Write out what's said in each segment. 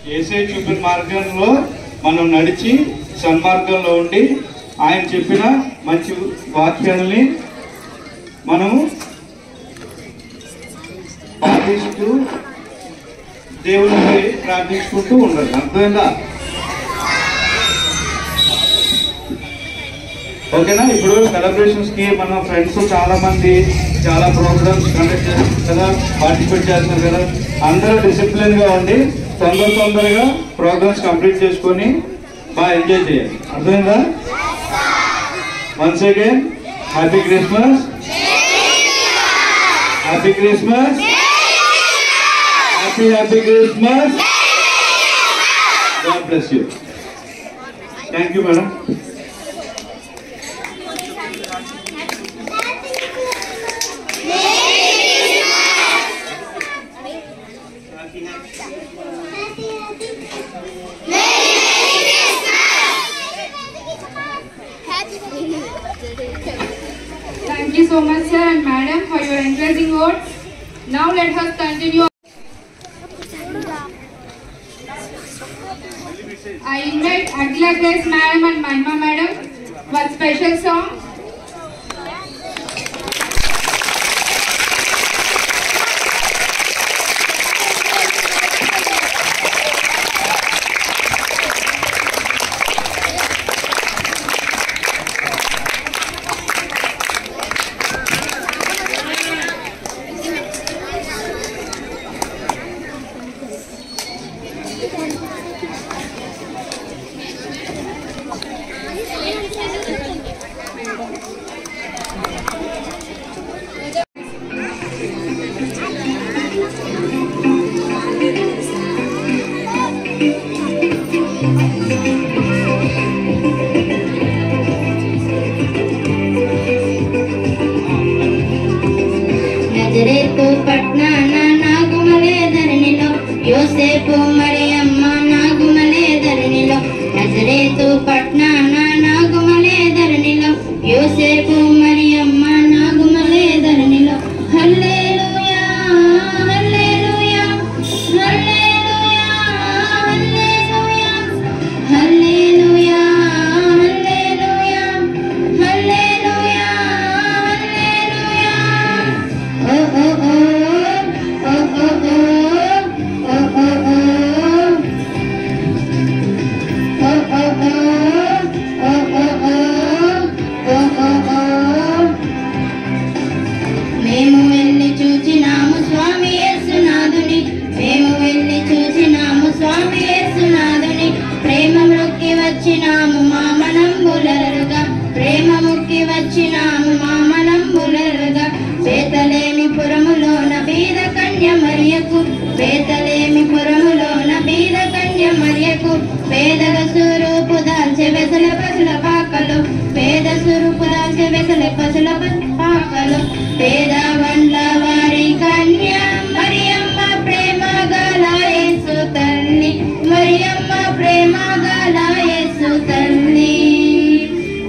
యేసే చూపిన మార్గంలో మనం నడిచి సన్మార్గంలో ఉండి ఆయన చెప్పిన మంచి వాక్యాలని మనము పాటిస్తూ దేవుని ప్రార్థించుకుంటూ ఉండాలి. అర్థమైందా? ఓకేనా? ఇప్పుడు సెలబ్రేషన్స్ కి మన ఫ్రెండ్స్ చాలా మంది చాలా ప్రోగ్రామ్స్ కండక్ట్ చేస్తున్నారు కదా, పార్టిసిపేట్ చేస్తున్నారు కదా. అందరూ డిసిప్లిన్ గా ఉండి తొందరగా ప్రోగ్రామ్స్ కంప్లీట్ చేసుకొని బాగా ఎంజాయ్ చేయాలి. అర్థమైందా? Once again happy Christmas, happy Christmas, happy Christmas. God bless you. Thank you madam. Thank you so much, sir and madam, for your encouraging words. Now let us continue. I invite Agla Grace madam and Mahima madam for special song. యోసేపు మరియమ్మ నాగుమలే ధరణిలో, నజరేతు పట్నాన నాగుమలే ధరణిలో, యోసేపు మరియమ్మ నాగుమలే ధరణిలో. హల్లెలూయా హల్లెలూయా హల్లెలూయా హల్లెలూయా హల్లెలూయా హల్లెలూయా హల్లెలూయా హల్లెలూయా. ఓ ఓ ఓ ఓ ఓ ఓ మేము వెళ్ళి చూచినాము స్వామి యేసునాథుని, మేము వెళ్ళి చూచినాము స్వామి యేసునాథుని. ప్రేమ మొక్కి వచ్చినాము మామనంబులరుగా, ప్రేమ మొక్కి వచ్చినాము మామనంబులరుగా. బేతలేమి పురములోన బీద కన్య మరియకు, బేతలేమి పురములోన బీద కన్య మరియకు. పేదల స్వరూపు దాల్చె వెసల పసుల పాకలు, పేద స్వరూపు దాల్చె వెసల పసుల పాకలు. పేద వండ్ల వారి కన్య మరియమ్మ ప్రేమ గల యేసు తల్లి, మరియమ్మ ప్రేమ గల యేసు తల్లి.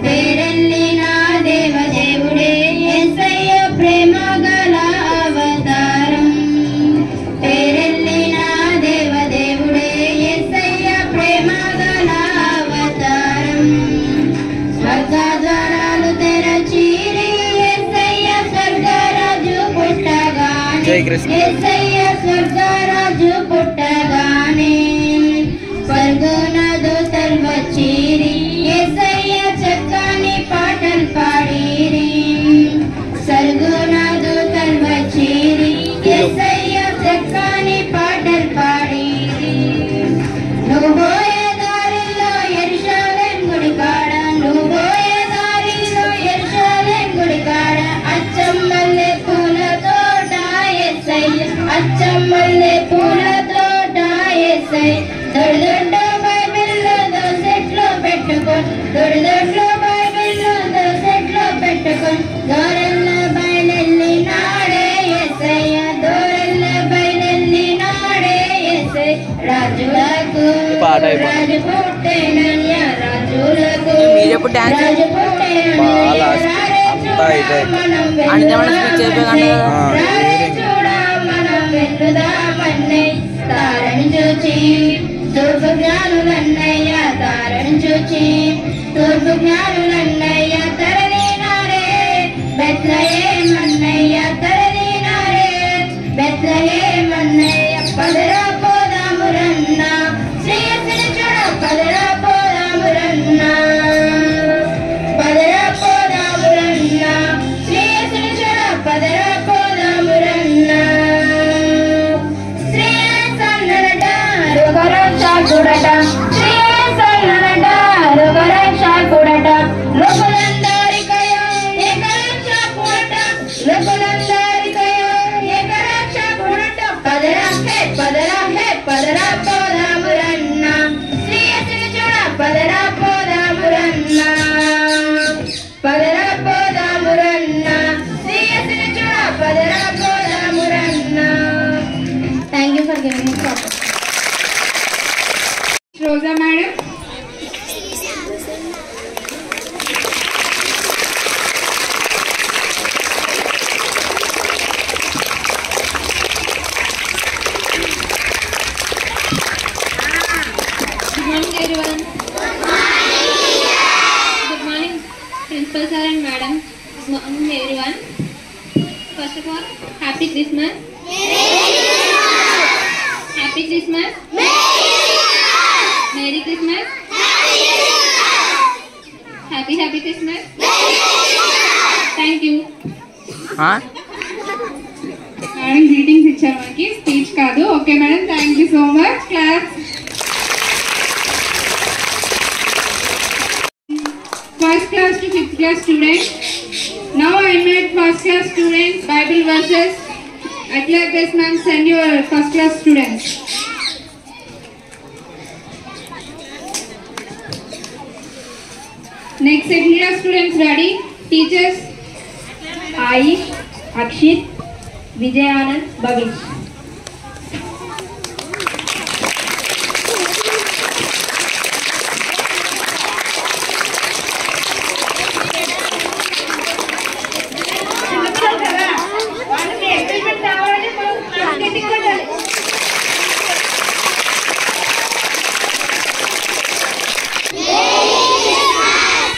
పేరెల్లిన దేవదేవుడే యేసయ్య ప్రేమ గల అవతారం, పేరెల్లిన దేవదేవుడే యేసయ్య ప్రేమ గల అవతారం. స్వర్గద్వారాలు తెరచిరి యేసయ్య స్వర్గరాజు పుట్టగానే, యేసయ్య స్వర్గరాజు పుట్టగానే. స్వర్గదూతలు వచ్చిరి యేసయ్య చక్కని పాటలు పాడిరి, స్వర్గదూతలు వచ్చిరి యేసయ్య చక్కని పాటలు పాడిరి. నువ్వు పోయే దారిలో యెరూషలేము గుడి కాడ, నువ్వు పోయే దారిలో యెరూషలేము గుడి కాడ. అచ్చమ్మల్లె పూల తోట యేసయ్య, అచ్చమ్మల్లె పూల తోట యేసయ్య. దొడ్డు దొడ్డు బైబిల్లో దోసెట్లో పెట్టుకొని, దొడ్డు దొడ్డు బైబిల్లో దోసెట్లో పెట్టుకొని. దూరెల్ల బయలెల్లి నాడే యేసయ్య, దూరెల్ల బయలెల్లి నాడే యేసయ్య. రాజులకు రాజు పుట్టెనయ్య, రాజులకు రాజు పుట్టెనయ్య. చూడ మనం వెళ్దామన్నయ్య, తారని చూచి తూర్పు జ్ఞానులన్నయ్య తారను చూచి తూర్పు జ్ఞానులన్నయ్య తరలినారే బెత్లెహేమన్నయ్య తరలినారే బెత్లెహేమన్నయ్య పదరా పోదామురన్న శ్రేయస్సుని చూడ పదరా పోదామురన్న పదరా పోదామురన్న శ్రేయస్సుని చూడ పదరా పోదామురన్న శ్రేయస్సన్నట రుగరక్షకుడట శ్రేయస్సన్నట రుగరక్షకుడట లోకులందరికయ ఏకరక్షకుడట లోకులందరికయ ఏకరక్షకుడట పదరా హే పదరా పోదామురన్న శ్రేయస్సుని చూడ పదరా పోదామురన్న పదరా పోదామురన్న శ్రేయస్సుని చూడ పదరా పోదామురన్న. Thank you for giving me support. Rosa madam. Good morning everyone. Good morning principal sir and madam. Good morning everyone. First of all, happy Christmas. Happy Christmas. Merry Christmas. Happy Christmas. Thank you. Madam greetings ఇచ్చారు మనకి, speech కాదు. Okay madam, thank you so much. Class. First class to fifth class students. Now I invite first class students Bible verses. At like this ma'am, send your first class students. Next second class students ready. Teachers Aish, Akshit, Vijayanand, Bhavish.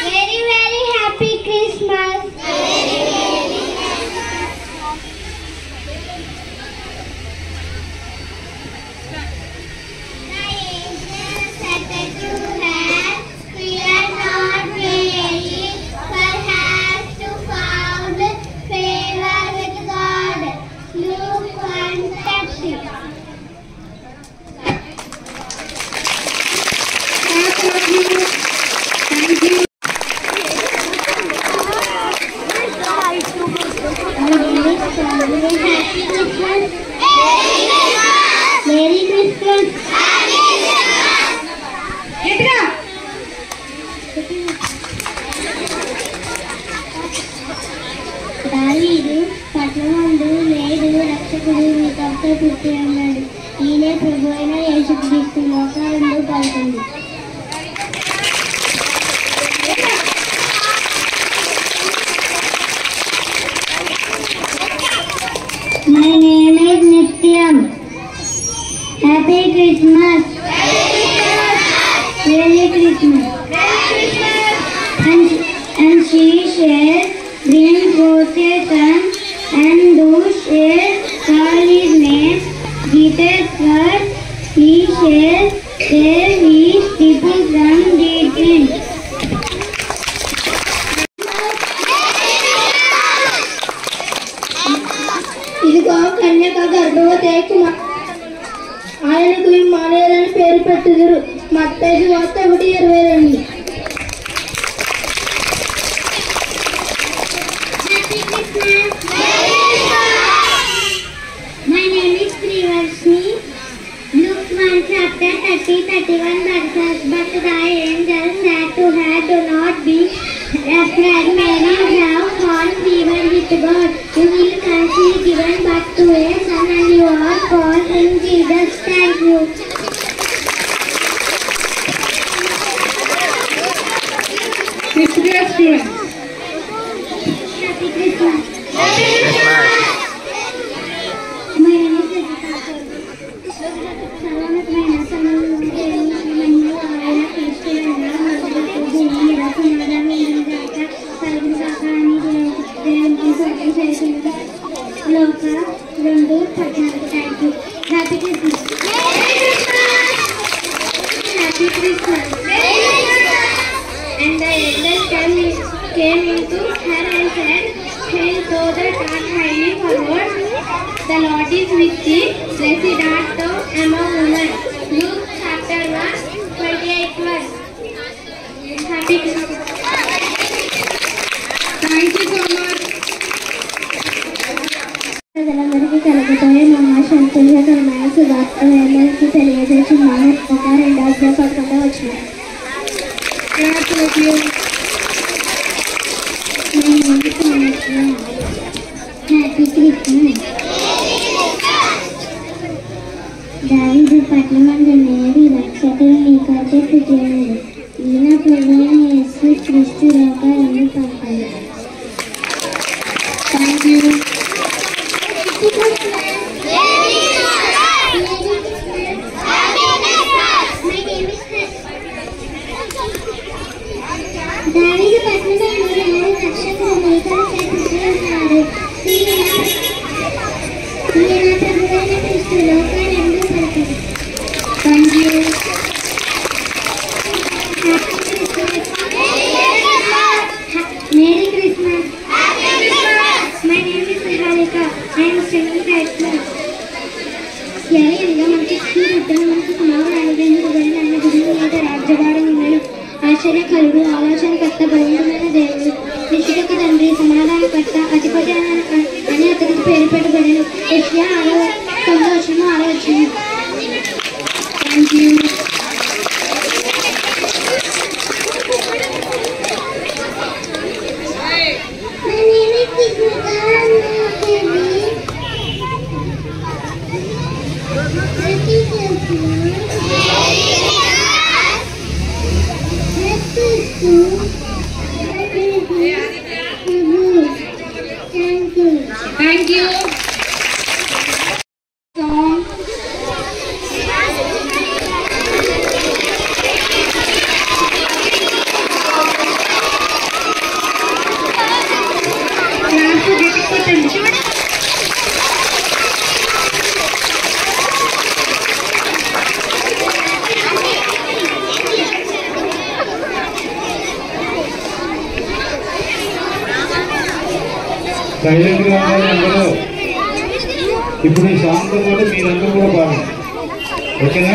Very happy Christmas. Merry Christmas. దావీదు పట్టణమందు నేడు రక్షకుడు మీకంతా పుట్టి అన్నాడు. ఈయనే ప్రభు అయిన యేసుక్రీస్తు లోకాలందు పలుకుంది. My name is Nityam. Happy Christmas. Merry Christmas. And she shall bring forth a son, and thou shalt call his name Jesus, for he shall save his people from their sins. ఇదిగో కన్యక గర్భవతి ఆయనకు ఇమ్మానుయేలు అని పేరు పెట్టుదురు. మత్తయి వార్త 1:22. My name is Priyavarshini. Luke 1 chapter 30-31 verses. But the angel said to her, do not be afraid, Mary, have found favor with God. You will conceive, given birth to a son, and you are called in Jesus. Thank you. Fifth class students. Happy Christmas. My name is Jessica. came into her and said, "Hail, thou that art highly favored, the Lord is with thee. Blessed art thou among women." Luke chapter 1, 28 Happy Christmas. Thank you so much. ప్రజలందరికీ కలుగుతాయి మహాశంకరమైన శుభాకాంక్షలు తెలియజేసి మహత్వ రెండవ పదకొండ వచ్చిన happy Christmas. దావీదు పట్టణమందు నేడు రక్షకుడు నీకైతే పుట్టినాడు. ఈయన ప్రభువైన యేసు క్రీస్తు లోకాలను పంపాడు. Thank you. దావీదు పట్టణంలో నేడు రక్షకుడు నీకైతే పుట్టినాడు. ఈయన ప్రభువైన క్రీస్తు లోకాలను పంపాడు. Thank you. Merry Christmas. My name is Niharika. I am studying 8th class. మనకి మనకి కుమారుడు అన్న గురువు మీద రాజ్యభారం ఉన్నాడు. ఆశ్చర్యకరుడు, ఆలోచనకర్త, బలవంతమైన దేవుడు, నిశ్చితకు తండ్రి, సమాధానకర్త, అధిపతి అని అతనికి పేరు పెట్టబడను. యెషయా 9:9. Thank you. My name is Sigmita. Thank you. Song. Class to get attention. Silent గా ఉండాలి అందరూ. ఇప్పుడు ఈ సాంగ్తో పాటు మీరందరూ కూడా పాడాలి, ఓకేనా?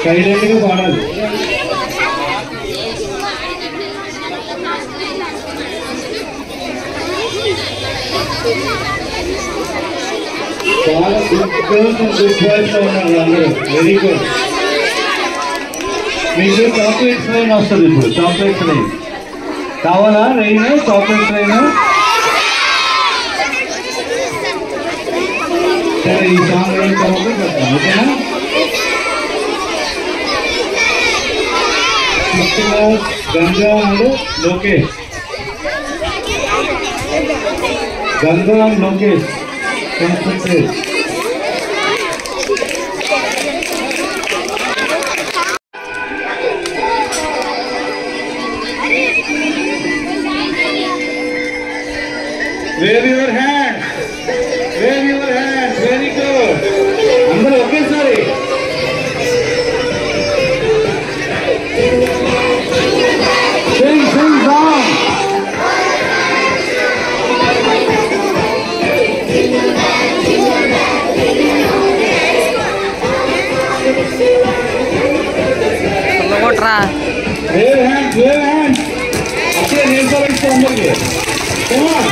సైలెంట్ గా పాడాలి. చాలా గుడ్ బాయ్స్ ఉన్నారు అందరూ. Very good. మీకు చాక్లెట్స్ లైన్ వస్తుంది ఇప్పుడు. చాక్లెట్స్ లైన్ కావాలా? రైనా చాక్లెట్స్ రైనా? సరే, ఈ సాంగ్ అయిన తర్వాత చెప్తాను, ఓకేనా? Ganga and Lokesh. Ganga and Lokesh concentrate. Wave your hand. Wave your hand. Very good. అందరూ ఒకేసారి. Sing song. Wave hands. Wave hands. అక్కడ నేర్చుకోవాలి అందరికీ. Come on.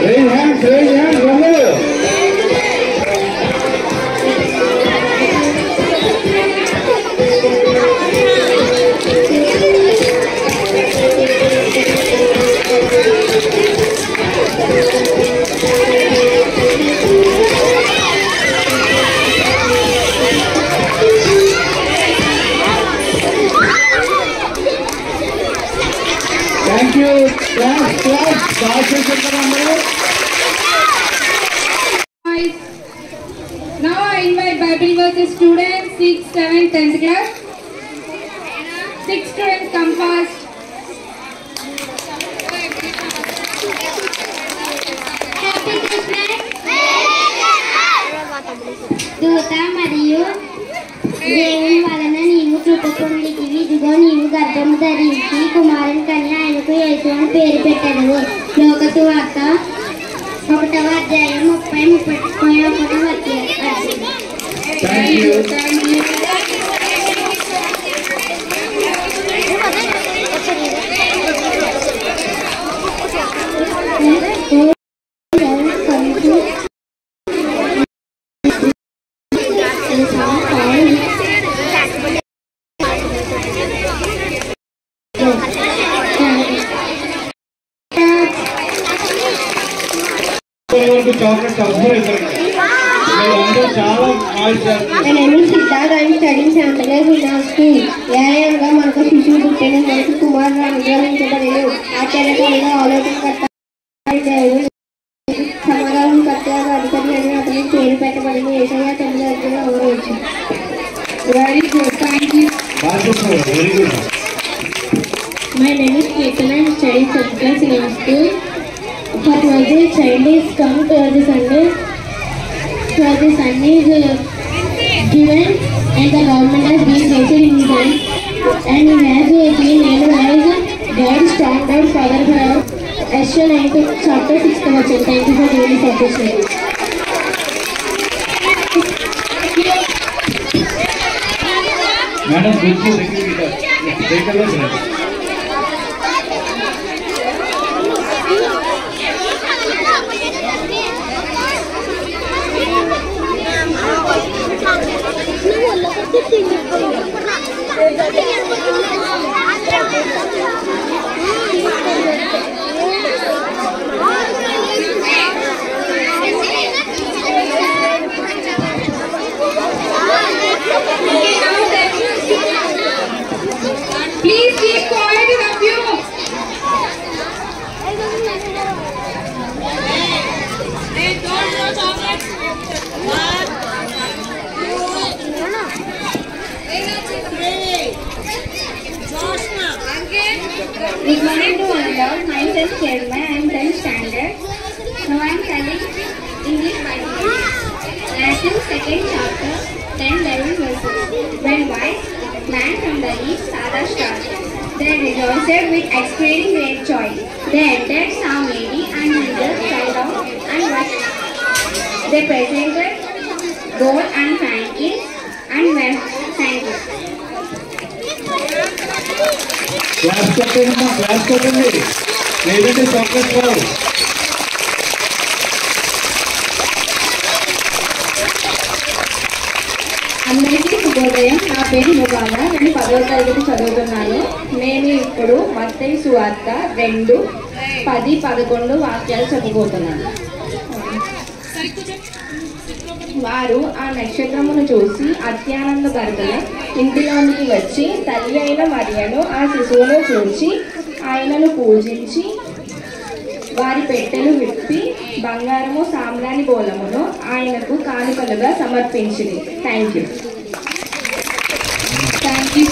Raise hands, brother. Thank you. Now I invite Bible verses students 6th, 7th, 10th class. 6 students come forward. fast. Happy Christmas. దూత మరియు దేవుని వలన నీవు కృప పొందితివి. ఇదిగో నీవు గర్భము ధరించి కుమారుని కని ఆయనకు యేసు అని పేరు పెట్టెదవు. లోకసు వార్త 1వ అధ్యాయం 30-31 వచనం. Thank you. చాక్లెట్ చాలా My name is Siddharth. I am studying Santanagar Vinaya School. న్యాయంగా మనకు శిశువు పుట్టిన మనకు కుమారుడు అనుగ్రహించబడేది. ఆశ్చర్యకరంగా ఆలోచనకర్త దేవుడు సమాధానం కర్తగా అధికారి అని అతనికి పేరు పెట్టబడింది. యేసయ్య 9:9 Very good. Thank you. Very good. My name is Ketan. I am studying 7th class in our school. For Thursday, child is come to the Sunday. For the son is given and the government has been placed in his hand. And he has been named as God strong God Father for Esther 9 chapter 6 verse. Thank you for giving this opportunity. Madam గుర్తు దగ్గర Please keep quiet in a few. Good morning to all of myself Sherma. I am 10th standard. Now I am studying English Bible. Matthew 2nd chapter 10-11 verses. When wise man from the east saw the star, they rejoiced with exceeding great joy. They entered, saw Mary and Jesus fell down and worshipped. They presented gold and frankincense and were thankful. Class కొట్టండి, class కొట్టండి, లేదంటే chocolate రావు. అందరికీ శుభోదయం. నా పేరు ముబాల. నేను 10వ తరగతి చదువుతున్నాను. నేను ఇప్పుడు మత్తయి సువార్త 2:10-11 వాక్యాలు చెప్పబోతున్నాను. వారు ఆ నక్షత్రమును చూసి అత్యానంద భరితులై ఇంటిలోనికి వచ్చి తల్లి అయిన మరియను ఆ శిశువును చూచి ఆయనను పూజించి వారి పెట్టెలు విప్పి బంగారము సామ్రాణి బోలమును ఆయనకు కానుకలుగా సమర్పించింది. Thank you. Thank you.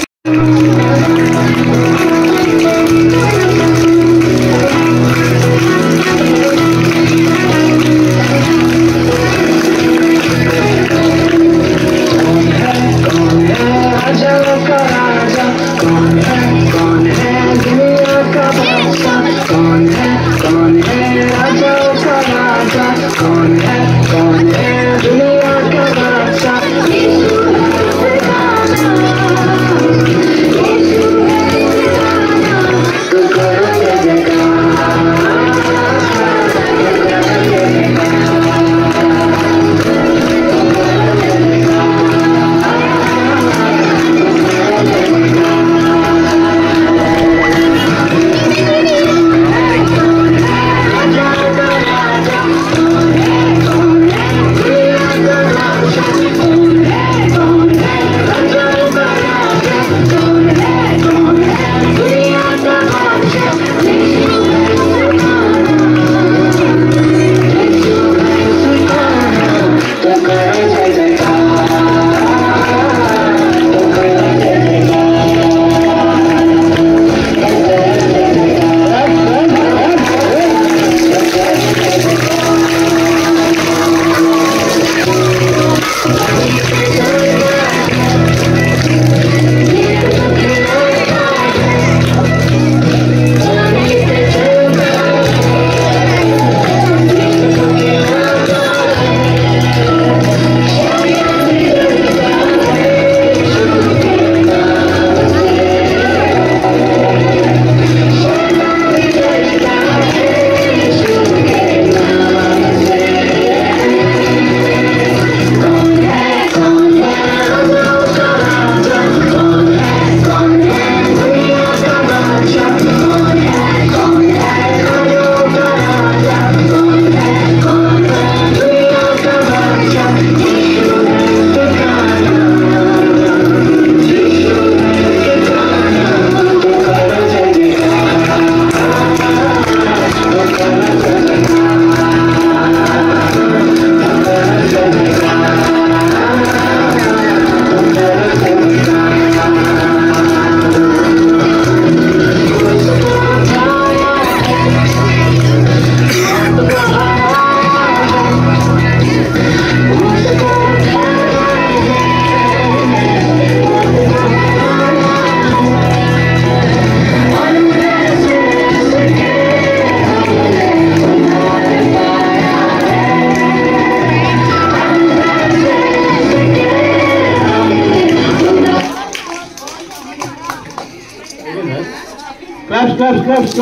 Claps.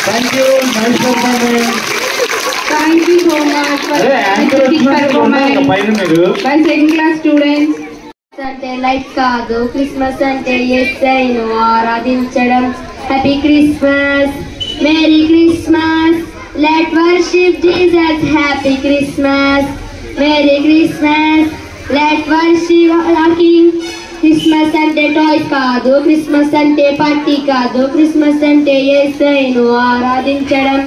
Thank you. Nice performance. Thank you so much for Anchor performance by second class students. అంటే లైట్ కాదు, క్రిస్మస్ అంటే యేసయ్యను ఆరాధించడం. Happy Christmas, merry Christmas, let worship Jesus. Happy Christmas, merry Christmas, let worship hour king. Christmas అంటే toys కాదు, Christmas అంటే party కాదు, Christmas అంటే యేసయ్యను ఆరాధించడం.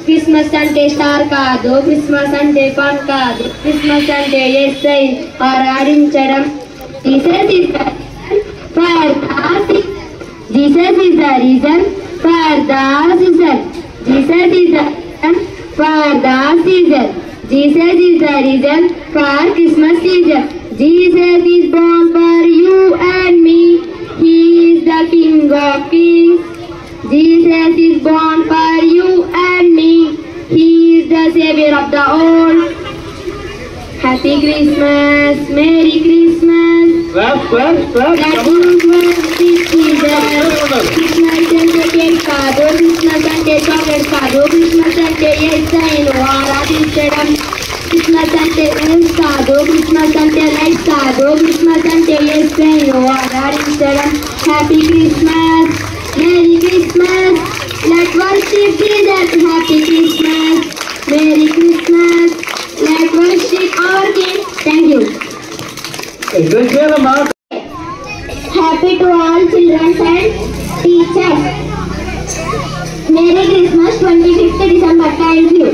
క్రిస్మస్ అంటే స్టార్ కాదు, క్రిస్మస్ అంటే ఫన్ కాదు, క్రిస్మస్ అంటే యేసయ్యను ఆరాధించడం. Jesus is the reason for the season. Jesus is the reason for the season. Jesus is the reason for Christmas season. Jesus is born for you and me. He is the King of Kings. Jesus is born for you and me. He is the Savior of the world. Happy Christmas, Merry Christmas. Clap. Christmas అంటే cake కాదు, Christmas అంటే chocolate కాదు, Christmas అంటే యేసయ్యను ఆరాధించడం. Christmas అంటే dress కాదు, Christmas అంటే light కాదు, క్రిస్మస్ అంటే యేసయ్యను ఆరాధించడం. Happy Christmas, merry Christmas, let worship Jesus. Happy Christmas, merry Christmas, let worship hour king. Thank you. Happy to all children and teachers. Merry Christmas, 25th December. Thank you.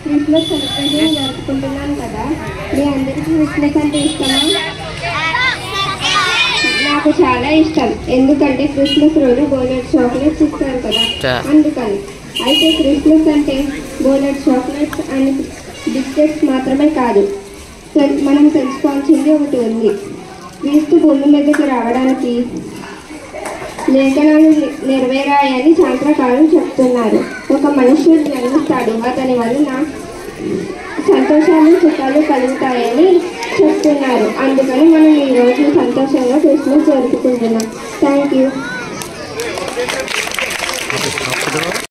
Christmas celebration జరుపుకుంటున్నాం కదా, మీ అందరికీ Christmas అంటే ఇష్టమా? నాకు చాలా ఇష్టం, ఎందుకంటే Christmas రోజు బోలెడ్ చాక్లెట్స్ ఇస్తారు కదా, అందుకని. అయితే క్రిస్మస్ అంటే బోలెడ్ చాక్లెట్స్ అండ్ బిస్కెట్స్ మాత్రమే కాదు, మనం తెలుసుకోవాల్సింది ఒకటి ఉంది. క్రీస్తు భూమి మీదకి రావడానికి లేఖనాలు నెరవేరాయని శాస్త్రకారులు చెప్తున్నారు. ఒక మనుషుడు జన్మిస్తాడు, అతని వలన సంతోషాలు సుఖాలు కలుగుతాయని చెప్తున్నారు. అందుకని మనం ఈరోజు సంతోషంగా క్రిస్మస్ జరుపుకుంటున్నాం. Thank you.